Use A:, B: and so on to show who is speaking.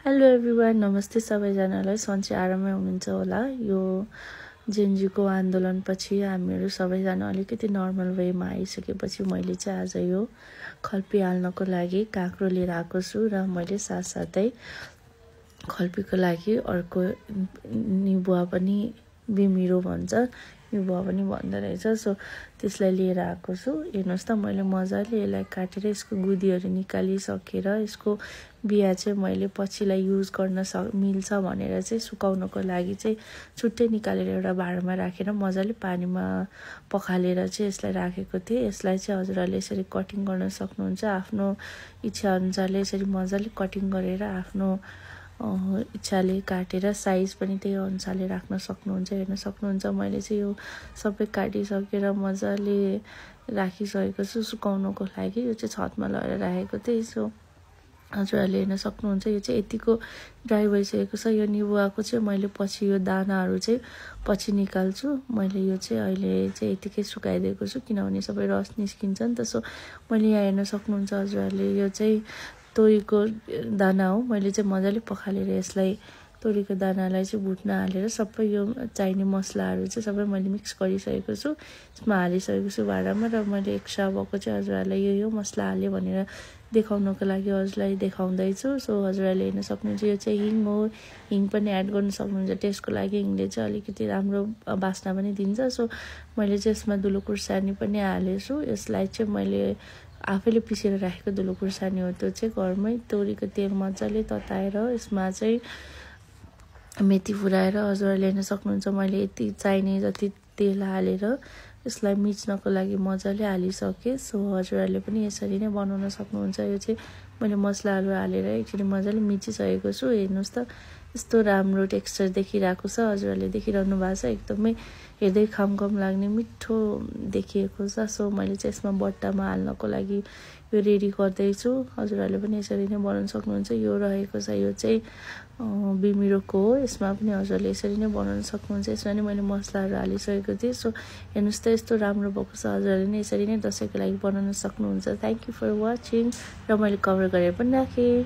A: Hello everyone, नमस्ते सबैजनालाई। सन्चै आरामै हुनुहुन्छ होला। यो जेनजीको आन्दोलनपछि हामीहरू सबैजना अलिकति नर्मल वेमा आइसकेपछि मैले चाहिँ आज यो खल्पी हाल्नको लागि काँक्रो लिएर आएको छु र मैले साथसाथै खल्पीको लागि अर्को निबुवा पनि बिमिरो भन्छ, निबुवा पनि भन्दो रहेछ। सो त्यसलाई लिएर आएको छु। हेर्नुहोस् त, मैले मजाले यसलाई काटेर यसको गुदीहरू निकालिसकेर यसको बिहा चाहिँ मैले पछिलाई युज गर्न मिल्छ भनेर चाहिँ सुकाउनको लागि चाहिँ छुट्टै निकालेर एउटा भाँडामा राखेर मजाले पानीमा पखालेर चाहिँ यसलाई राखेको थिएँ। यसलाई चाहिँ हजुरहरूले यसरी कटिङ गर्न सक्नुहुन्छ। आफ्नो इच्छा अनुसारले यसरी मजाले कटिङ गरेर आफ्नो इच्छाले काटेर साइज पनि त्यही अनुसारले राख्न सक्नुहुन्छ। हेर्न सक्नुहुन्छ, मैले चाहिँ यो सबै काटिसकेर मजाले राखिसकेको छु सुकाउनको लागि। यो चाहिँ छतमा लगेर राखेको थिएँ। सो हजुरहरूले हेर्न सक्नुहुन्छ, यो चाहिँ यतिको ड्राई भइसकेको छ। यो निबुवाको चाहिँ मैले पछि यो दानाहरू चाहिँ पछि निकाल्छु। मैले यो चाहिँ अहिले चाहिँ यतिकै सुकाइदिएको छु किनभने सबै रस निस्किन्छ नि त। सो मैले यहाँ हेर्न सक्नुहुन्छ हजुरहरूले, यो चाहिँ तोरीको दाना हो। मैले चाहिँ मजाले पखालेर यसलाई तोरीको दानालाई चाहिँ भुट्न हालेर सबै यो चाहिने मसलाहरू चाहिँ सबै मैले मिक्स गरिसकेको छु। यसमा हालिसकेको छु भाँडामा। र मैले एक्स्ट्रा भएको चाहिँ हजुरहरूलाई यो मसला हालेँ भनेर देखाउनको लागि हजुरलाई देखाउँदैछु। सो हजुरहरूले हेर्न सक्नुहुन्छ, यो चाहिँ हिङ हो। हिङ पनि एड गर्न सक्नुहुन्छ टेस्टको लागि। हिङले चाहिँ अलिकति राम्रो बास्ना पनि दिन्छ। सो मैले चाहिँ यसमा धुलो खुर्सानी पनि हालेछु। यसलाई चाहिँ मैले आफैले पिसेर राखेको धुलो खुर्सानी हो। त्यो चाहिँ घरमै तोरीको तेल मजाले तताएर यसमा चाहिँ मेथी फुराएर हजुरहरूले हेर्न सक्नुहुन्छ, मैले यति चाहिने जति तेल हालेर यसलाई मिच्नको लागि मजाले हालिसकेँ। सो हजुरहरूले पनि यसरी नै बनाउन सक्नुहुन्छ। यो चाहिँ मैले मसलाहरू हालेर एकचोटि मजाले मिचिसकेको छु। हेर्नुहोस् त, यस्तो राम्रो टेक्सचर देखिरहेको छ। हजुरहरूले देखिरहनु भएको छ, एकदमै हेर्दै खाम लाग्ने मिठो देखिएको छ। सो मैले चाहिँ यसमा बट्टामा हाल्नको लागि यो रेडी गर्दैछु। हजुरहरूले पनि यसरी नै बनाउन सक्नुहुन्छ। यो रहेको छ, यो चाहिँ बिमिरोको हो। यसमा पनि हजुरहरूले यसरी नै बनाउन सक्नुहुन्छ। यसमा नै मैले मसलाहरू हालिसकेको थिएँ। सो हेर्नुहोस् त, यस्तो राम्रो भएको छ। हजुरहरूले नै यसरी नै दसैँको लागि बनाउन सक्नुहुन्छ। Thank you for watching. र मैले कभर गरेर पनि राखेँ।